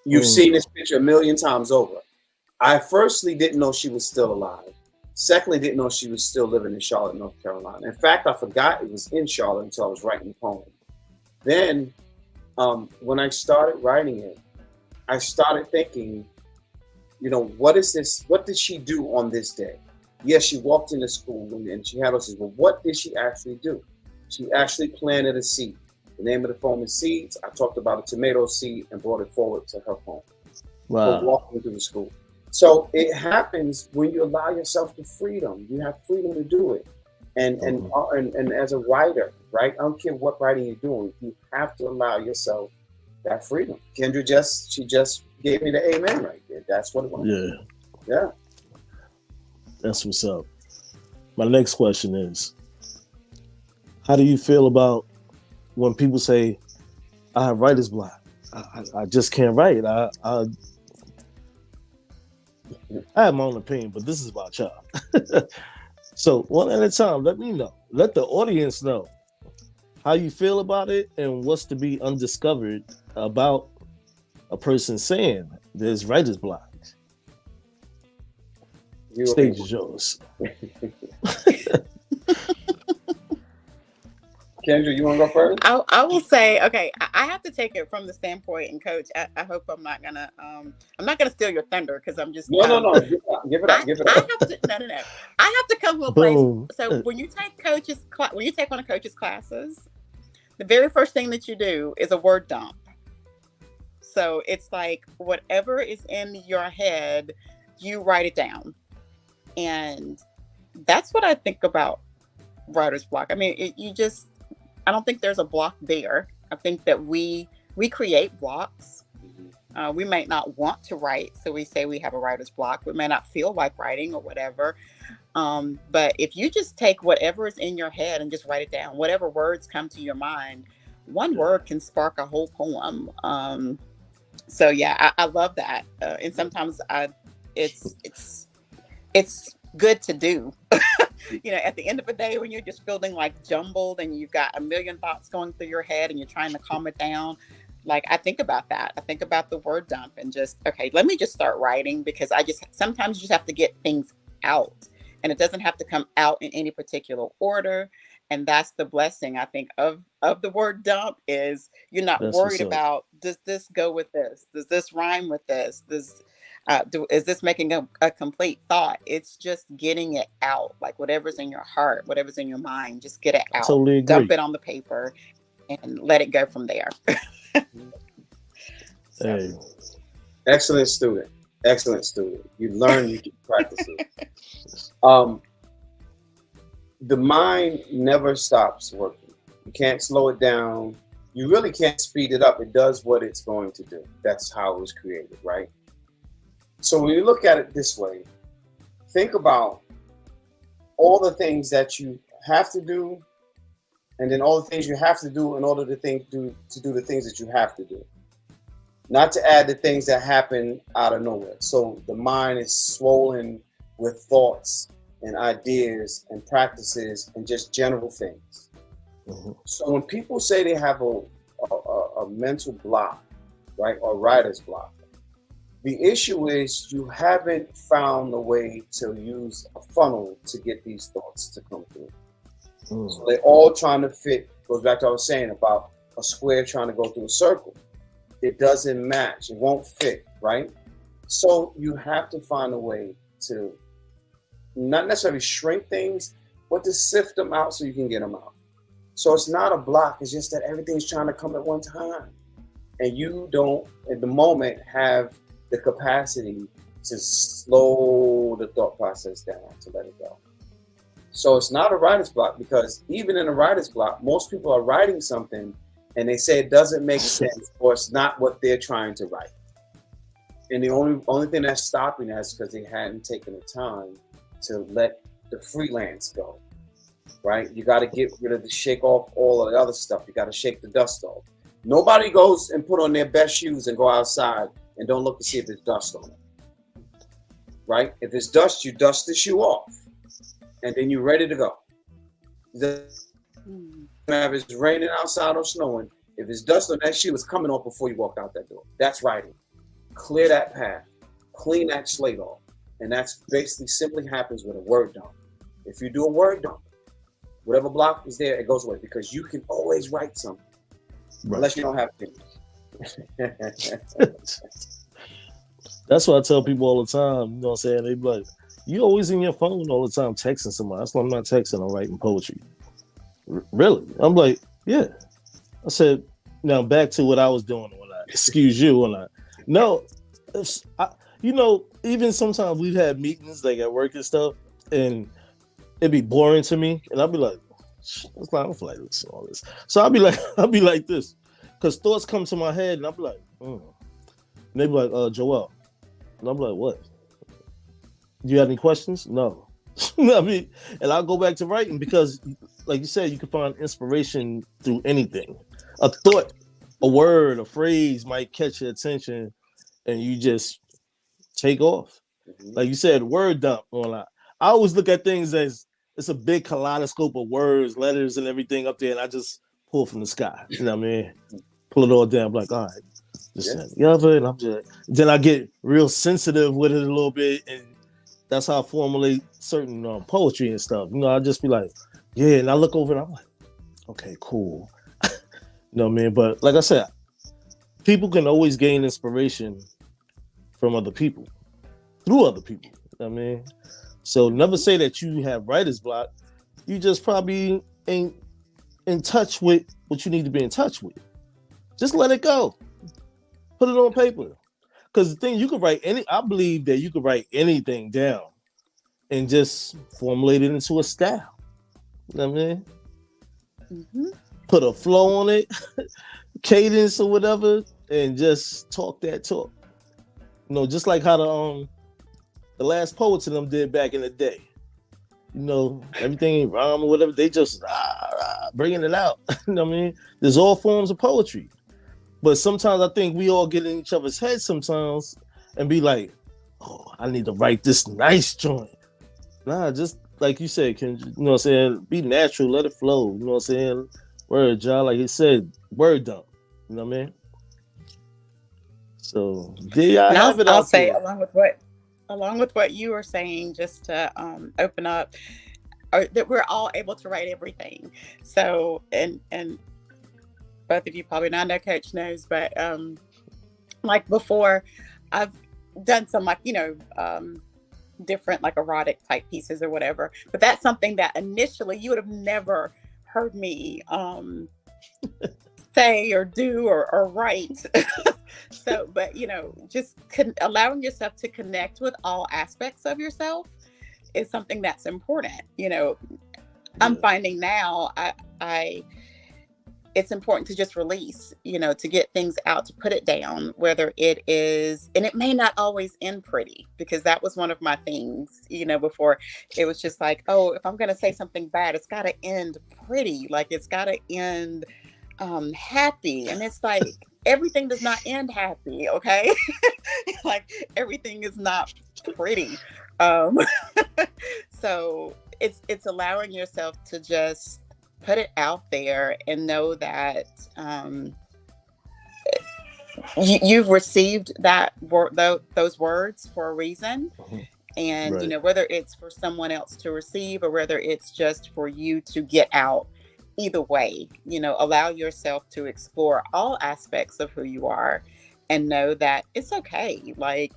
You've seen this picture a million times over. I firstly didn't know she was still alive. Secondly, didn't know she was still living in Charlotte, North Carolina. In fact, I forgot it was in Charlotte until I was writing the poem. Then, when I started writing it, I started thinking, what is this? What did she do on this day? Yes, she walked into school and she had all this, but what did she actually do? She actually planted a seed. The name of the poem is Seeds. I talked about a tomato seed and brought it forward to her poem. Wow. For walking through the school. So it happens when you allow yourself the freedom. You have freedom to do it. And as a writer, right? I don't care what writing you're doing. You have to allow yourself that freedom. Kendra she just gave me the amen right there. That's what it was. Yeah. That's what's up. My next question is, how do you feel about when people say, I have writer's block? I just can't write. I have my own opinion, but this is about y'all. So one at a time, let me know. Let the audience know how you feel about it and what's to be undiscovered about a person saying there's writer's block. Stage is yours. Kendra, you want to go first? I will say, okay, I have to take it from the standpoint, and Coach, I hope I'm not gonna steal your thunder because I'm just No. Give it up. Give it I up. have to no. I have to come to a place. Boom. So when you take one of coach's classes, the very first thing that you do is a word dump. So it's like whatever is in your head, you write it down. And that's what I think about writer's block. I mean, I don't think there's a block there. I think that we create blocks. We might not want to write, so we say we have a writer's block. We may not feel like writing or whatever. But if you just take whatever is in your head and just write it down, whatever words come to your mind, one word can spark a whole poem. So yeah, I love that. And sometimes it's good to do. At the end of the day, when you're just feeling like jumbled and you've got a million thoughts going through your head and you're trying to calm it down, like I think about that. I think about the word dump and just, okay, let me just start writing, because sometimes you just have to get things out, and it doesn't have to come out in any particular order. And that's the blessing, I think, of the word dump, is you're not worried about, does this go with this? Does this rhyme with this? Is this making a complete thought? It's just getting it out. Like whatever's in your heart, whatever's in your mind, just get it out. Totally agree. Dump it on the paper and let it go from there. Hey. Excellent student. You learn, you can practice it. The mind never stops working. You can't slow it down. You really can't speed it up. It does what it's going to do. That's how it was created, right? So when you look at it this way, think about all the things that you have to do, and then all the things you have to do in order to do the things that you have to do. Not to add the things that happen out of nowhere. So the mind is swollen with thoughts and ideas and practices and just general things. Mm-hmm. So when people say they have a mental block, right, or writer's block, the issue is you haven't found a way to use a funnel to get these thoughts to come through. Mm. So they're all trying to fit, goes back to what I was saying about a square trying to go through a circle. It doesn't match, it won't fit, right? So you have to find a way to not necessarily shrink things, but to sift them out so you can get them out. So it's not a block, it's just that everything's trying to come at one time. And you don't, at the moment, have the capacity to slow the thought process down, to let it go. So it's not a writer's block, because even in a writer's block, most people are writing something and they say it doesn't make sense, or it's not what they're trying to write. And the only thing that's stopping that is because they hadn't taken the time to let the freelance go, right? You got to get rid of shake off all of the other stuff. You got to shake the dust off. Nobody goes and put on their best shoes and go outside and don't look to see if there's dust on it, right? If it's dust, you dust the shoe off, and then you're ready to go. If it's raining outside or snowing, if it's dust on that shoe, it's coming off before you walk out that door. That's writing. Clear that path, clean that slate off. And that's basically simply happens with a word dump. If you do a word dump, whatever block is there, it goes away, because you can always write something, right, unless you don't have to. That's what I tell people all the time. You know what I'm saying? They be like, you always in your phone all the time texting somebody. That's why I'm not texting, I'm writing poetry. Really? I'm like, yeah. I said, now back to what I was doing when I excuse you when I no, even sometimes we've had meetings like at work and stuff, and it'd be boring to me, and I'd be like, I don't feel like listening to all this. So I'll be like this, because thoughts come to my head, and I'll be like, And they'd be like, Joel, and I'm like, what? Do you have any questions? No. I mean, and I'll go back to writing, because, like you said, you can find inspiration through anything. A thought, a word, a phrase might catch your attention, and you just take off. Mm-hmm. Like you said, word dump. I always look at things as it's a big kaleidoscope of words, letters, and everything up there, and I just pull from the sky. You know what I mean? Pull it all down. I'm like, all right, just the other, and I'm just. Then I get real sensitive with it a little bit, and that's how I formulate certain poetry and stuff. I just be like, yeah, and I look over and I'm like, Okay, cool. No, man, but like I said, people can always gain inspiration from other people, through other people. I mean, so never say that you have writer's block. You just probably ain't in touch with what you need to be in touch with. Just let it go. Put it on paper. Because the thing, you could write I believe that you could write anything down and just formulate it into a style. You know what I mean? Mm-hmm. Put a flow on it, cadence or whatever, and just talk that talk. You know, just like how the last poets of them did back in the day. You know, everything ain't rhyme or whatever. They just bringing it out. You know what I mean? There's all forms of poetry. But sometimes I think we all get in each other's heads sometimes and be like, oh, I need to write this nice joint. Nah, just like you said, you know what I'm saying? Be natural, let it flow. You know what I'm saying? Word, John, like he said, word dump. You know what I mean? So there I have it I'll out say there. along with what you were saying, just to open up, that we're all able to write everything. So and both of you probably not know, Coach knows, but like before, I've done some like different like erotic type pieces or whatever. But that's something that initially you would have never heard me say or do or write. So, but just allowing yourself to connect with all aspects of yourself is something that's important. I'm finding now I it's important to just release, to get things out, to put it down, whether it is, and it may not always end pretty, because that was one of my things, before. It was just like, oh, if I'm going to say something bad, it's got to end pretty. Like it's got to end happy. And it's like, everything does not end happy. Okay. Like everything is not pretty. So it's allowing yourself to just put it out there and know that you've received those words for a reason. And, Right. Whether it's for someone else to receive or whether it's just for you to get out, either way, allow yourself to explore all aspects of who you are and know that it's okay. Like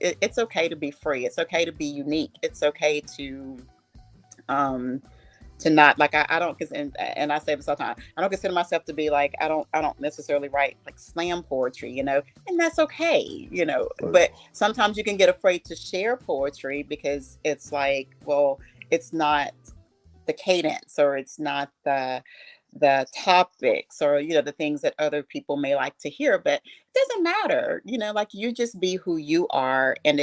it's okay to be free. It's okay to be unique. It's okay to not, like, I don't, and I say this all the time, I don't consider myself to be like, I don't necessarily write like slam poetry, and that's okay, but sometimes you can get afraid to share poetry because it's like, well, it's not the cadence, or it's not the topics, or the things that other people may like to hear. But it doesn't matter, like, you just be who you are, and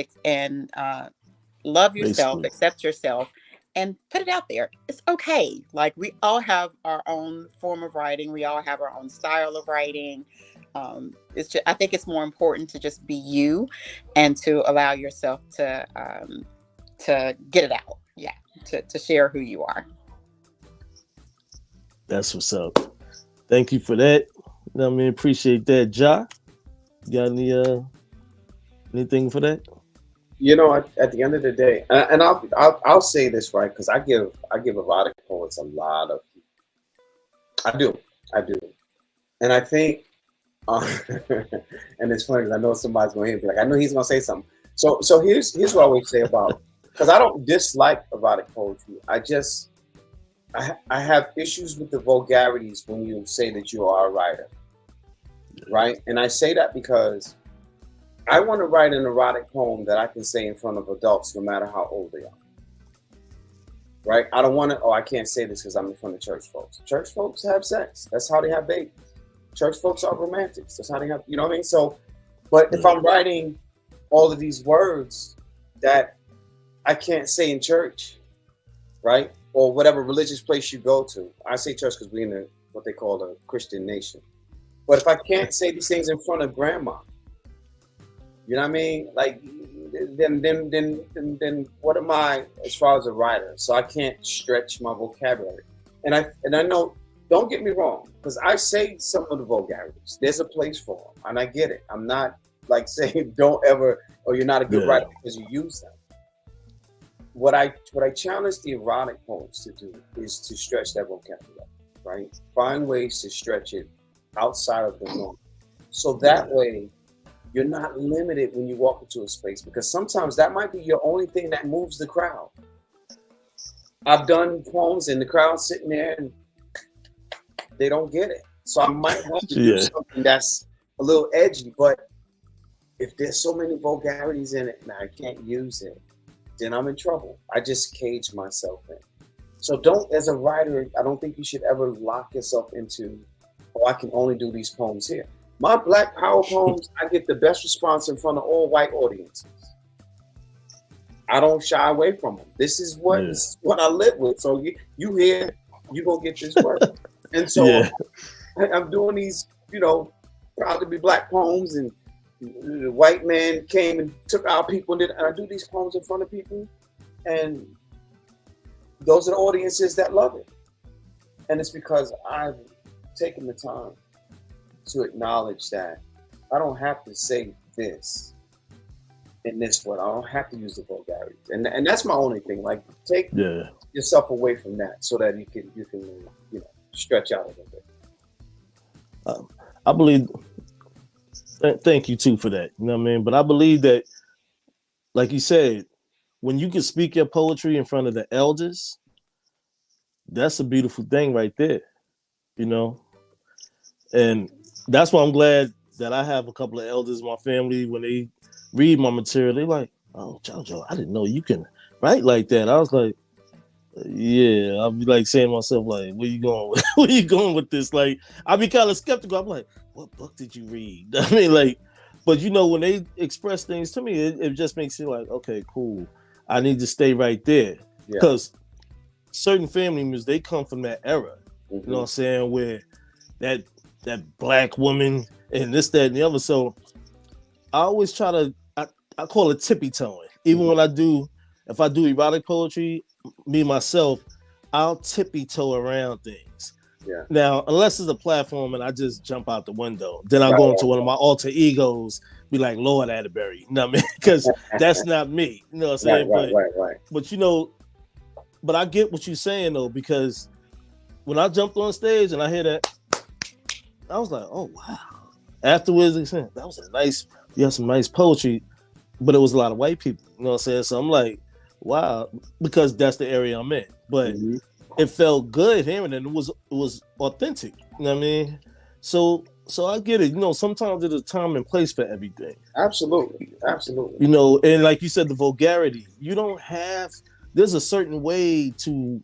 love yourself, Basically. accept yourself, and put it out there. It's okay. Like, we all have our own form of writing. We all have our own style of writing. It's just, I think it's more important to just be you and to allow yourself to get it out. Yeah. To share who you are. That's what's up. Thank you for that. I mean, appreciate that. Ja, you got anything for that? At the end of the day, and I'll say this, right, because I give erotic poets a lot of. I do, and I think, and it's funny because I know somebody's going to be like, I know he's going to say something. So here's what I would say about, because I don't dislike erotic poetry. I have issues with the vulgarities when you say that you are a writer, right? And I say that because I want to write an erotic poem that I can say in front of adults, no matter how old they are. Right? I don't want to, I can't say this because I'm in front of church folks. Church folks have sex. That's how they have babies. Church folks are romantics. That's how they have, you know what I mean? So, but if I'm writing all of these words that I can't say in church, right? Or whatever religious place you go to. I say church because we're in what they call a Christian nation. But if I can't say these things in front of grandma, you know what I mean? Like, then what am I as far as a writer? So I can't stretch my vocabulary. And I know, don't get me wrong, because I say some of the vulgarities. There's a place for them, and I get it. I'm not like saying don't ever, or you're not a good writer because you use them. What I challenge the erotic poets to do is to stretch that vocabulary. right? Find ways to stretch it outside of the norm. So that way you're not limited when you walk into a space, because sometimes that might be your only thing that moves the crowd. I've done poems and the crowd sitting there and they don't get it. So I might have to do something that's a little edgy, but if there's so many vulgarities in it and I can't use it, then I'm in trouble. I just cage myself in. So don't, as a writer, I don't think you should ever lock yourself into, oh, I can only do these poems here. My Black Power poems, I get the best response in front of all white audiences. I don't shy away from them. This is what I live with. So you hear, you gonna get this work. And so I'm doing these, proud to be Black poems, and the white man came and took our people, and I do these poems in front of people, and those are the audiences that love it. And it's because I've taken the time to acknowledge that I don't have to say this in this word. I don't have to use the vulgarity. And that's my only thing. Like, take yourself away from that so that you can stretch out a little bit. I believe, thank you too for that. You know what I mean? But I believe that, like you said, when you can speak your poetry in front of the elders, that's a beautiful thing right there, And that's why I'm glad that I have a couple of elders in my family. When they read my material, they're like, "Oh, JoJo, I didn't know you can write like that." I was like, "Yeah." I'll be like saying to myself, like, "Where you going? Where you going with this?" Like, I'll be kind of skeptical. I'm like, "What book did you read?" I mean, like, but when they express things to me, it just makes it like, okay, cool. I need to stay right there, because certain family members, they come from that era. You know what I'm saying? Where that Black woman and this, that, and the other. So I always try to, I call it tippy toeing. Even when if I do erotic poetry, me myself, I'll tippy toe around things. Yeah. Now, unless it's a platform and I just jump out the window, then I'll go into one of my alter egos, be like Lord Atterbury. You know what I mean? Because that's not me. You know what I'm saying? Right. But but I get what you're saying though, because when I jumped on stage and I hear that, I was like, oh wow. Afterwards, they said, that was you had some nice poetry, but it was a lot of white people. You know what I'm saying? So I'm like, wow, because that's the area I'm in. But it felt good hearing it. It was authentic. You know what I mean? So I get it. Sometimes there's a time and place for everything. Absolutely. And like you said, the vulgarity. There's a certain way to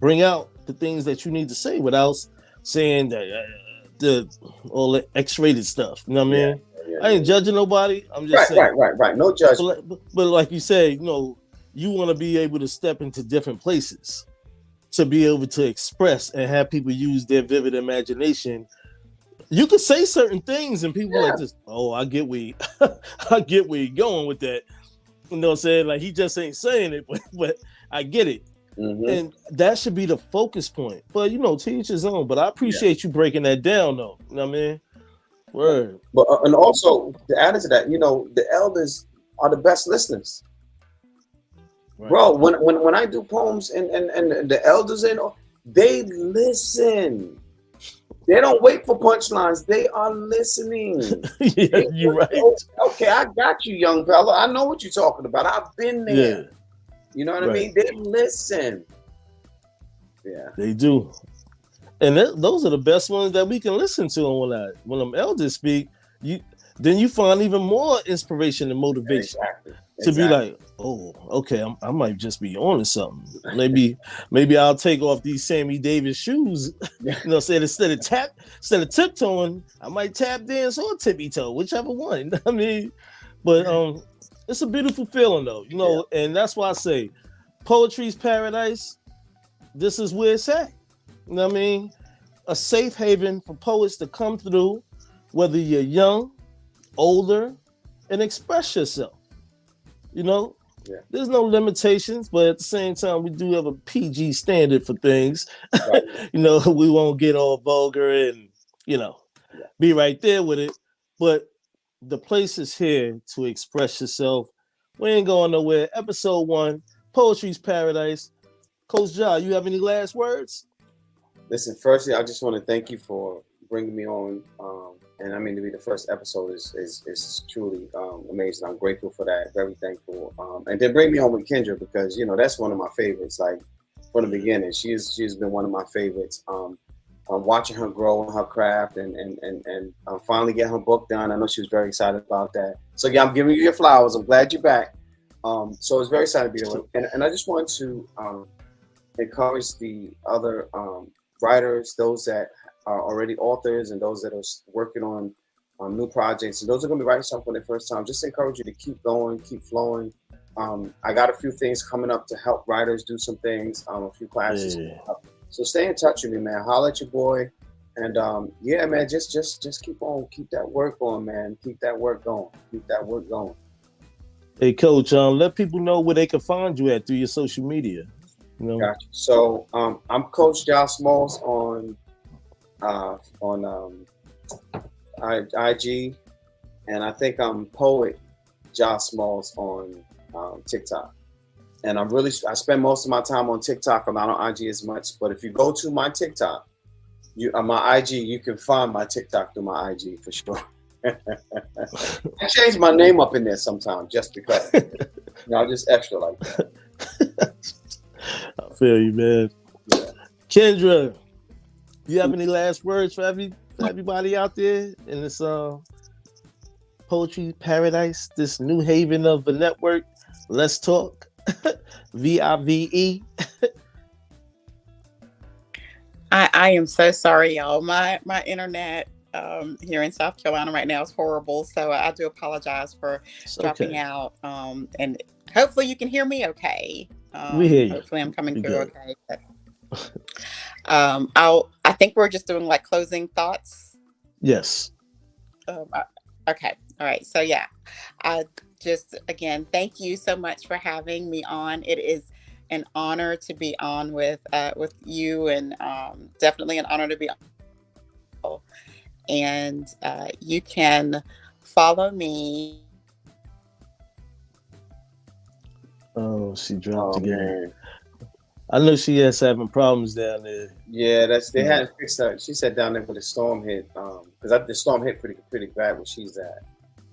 bring out the things that you need to say without saying that all the X-rated stuff. You know what I mean? I ain't judging nobody. I'm just saying. Right. No judgment. But like you say, you want to be able to step into different places to be able to express and have people use their vivid imagination. You could say certain things and people like this. Oh, I get where you're going with that. You know what I'm saying? Like, he just ain't saying it, but I get it. And that should be the focus point. But to each his own. But I appreciate you breaking that down though. You know what I mean? Word. But and also to add to that, the elders are the best listeners. Right. Bro, when I do poems and the elders they listen. They don't wait for punchlines. They are listening. You're right. Okay, I got you, young fella. I know what you're talking about. I've been there. Yeah. You know what I mean? They listen. Yeah, they do. And those are the best ones that we can listen to. When them elders speak, then you find even more inspiration and motivation to be like, oh, okay, I might just be on to something. Maybe I'll take off these Sammy Davis shoes. Instead of tiptoeing, I might tap dance or tippy toe, whichever one. I mean, but it's a beautiful feeling though, and that's why I say poetry's paradise. This is where it's at. You know what I mean? A safe haven for poets to come through, whether you're young, older, and express yourself. There's no limitations, but at the same time, we do have a PG standard for things. Right. We won't get all vulgar and, be right there with it. But the place is here to express yourself. We ain't going nowhere. Episode 1, Poetry's Paradise. Coach Ja, you have any last words? Listen, firstly, I just want to thank you for bringing me on. And I mean, to be the first episode is truly amazing. I'm grateful for that. Very thankful. And then bring me on with Kendra because that's one of my favorites. Like from the beginning, she's been one of my favorites. Watching her grow in her craft and finally get her book done. I know she was very excited about that. So yeah, I'm giving you your flowers. I'm glad you're back. So it's very excited to be there. And I just want to encourage the other writers, those that are already authors and those that are working on new projects, and those are going to be writing something for the first time. Just encourage you to keep going, keep flowing. I got a few things coming up to help writers do some things, a few classes. Yeah. So stay in touch with me, man. Holler at your boy. And yeah, man, just keep on, keep that work going, man. Keep that work going. Keep that work going. Hey, Coach, let people know where they can find you at through your social media. Gotcha. So I'm Coach Josh Smalls on IG, and I think I'm Poet Josh Smalls on TikTok. And I spend most of my time on TikTok. I'm not on IG as much, but if you go to my TikTok, my IG, you can find my TikTok through my IG for sure. I change my name up in there sometimes just because. I'm just extra like that. I feel you, man. Yeah. Kendra, you have any last words for everybody out there in this poetry paradise, this new haven of the network? Let's talk. V.I.V.E. I am so sorry, y'all. My internet here in South Carolina right now is horrible, so I do apologize for dropping out. And hopefully you can hear me okay. We hear you. Hopefully I'm coming through okay. But, I think we're just doing like closing thoughts. Yes. Okay. All right. So yeah, just again, thank you so much for having me on. It is an honor to be on with you, and definitely an honor to be on. And you can follow me. Oh, she dropped again. Man. I know she is having problems down there. Yeah, they hadn't fixed that. She said down there when the storm hit, because the storm hit pretty bad where she's at.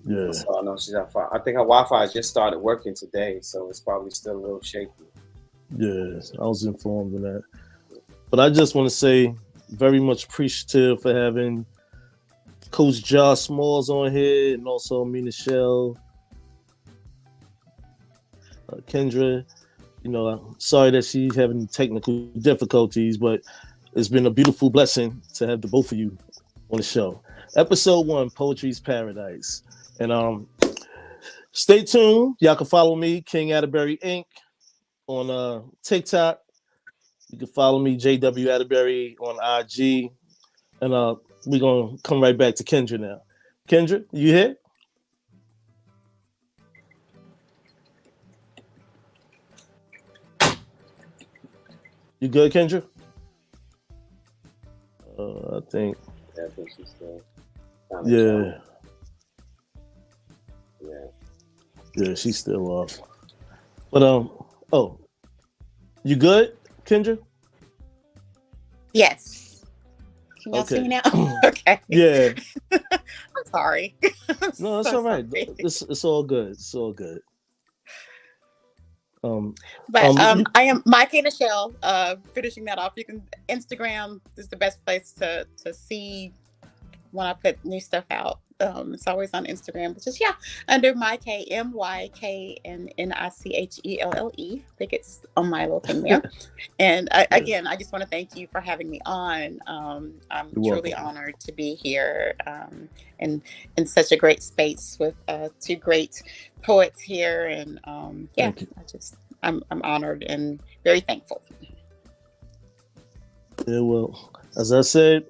Yeah. So I know she's on fire. I think her Wi-Fi just started working today, so it's probably still a little shaky. Yeah, I was informed of that. But I just want to say very much appreciative for having Coach Josh Smalls on here, and also me, Michelle, Kendra. I'm sorry that she's having technical difficulties, but it's been a beautiful blessing to have the both of you on the show. Episode 1, Poetry's Paradise. And stay tuned. Y'all can follow me, King Atterbury Inc. on TikTok. You can follow me, JW Atterbury, on IG. And we're going to come right back to Kendra now. Kendra, you here? You good, Kendra? I think. Yeah, I think she's still. Yeah. Yeah. Yeah, she's still off. But you good, Kendra? Yes. Can y'all see me now? Okay. Yeah. I'm sorry. No, it's all right. It's all good. It's all good. I am Mike and Michelle. Finishing that off, you can Instagram is the best place to see when I put new stuff out. It's always on Instagram, but just under Myke, MYK and NICHELLE. I think it's on my little thing there. And again, I just want to thank you for having me on. I'm truly honored to be here, and in such a great space with two great poets here. And I'm honored and very thankful. Yeah, well, as I said,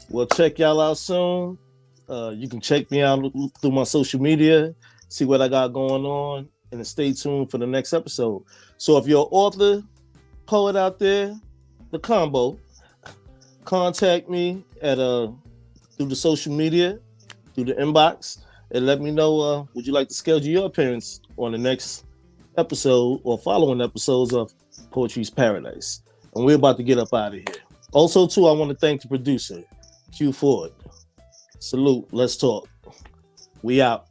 we'll check y'all out soon. You can check me out through my social media, see what I got going on, and stay tuned for the next episode. So if you're an author, poet out there, the combo, contact me at through the social media, through the inbox, and let me know would you like to schedule your appearance on the next episode or following episodes of Poetry's Paradise. And we're about to get up out of here. Also, too, I want to thank the producer, Q Ford. Salute. Let's talk. We out.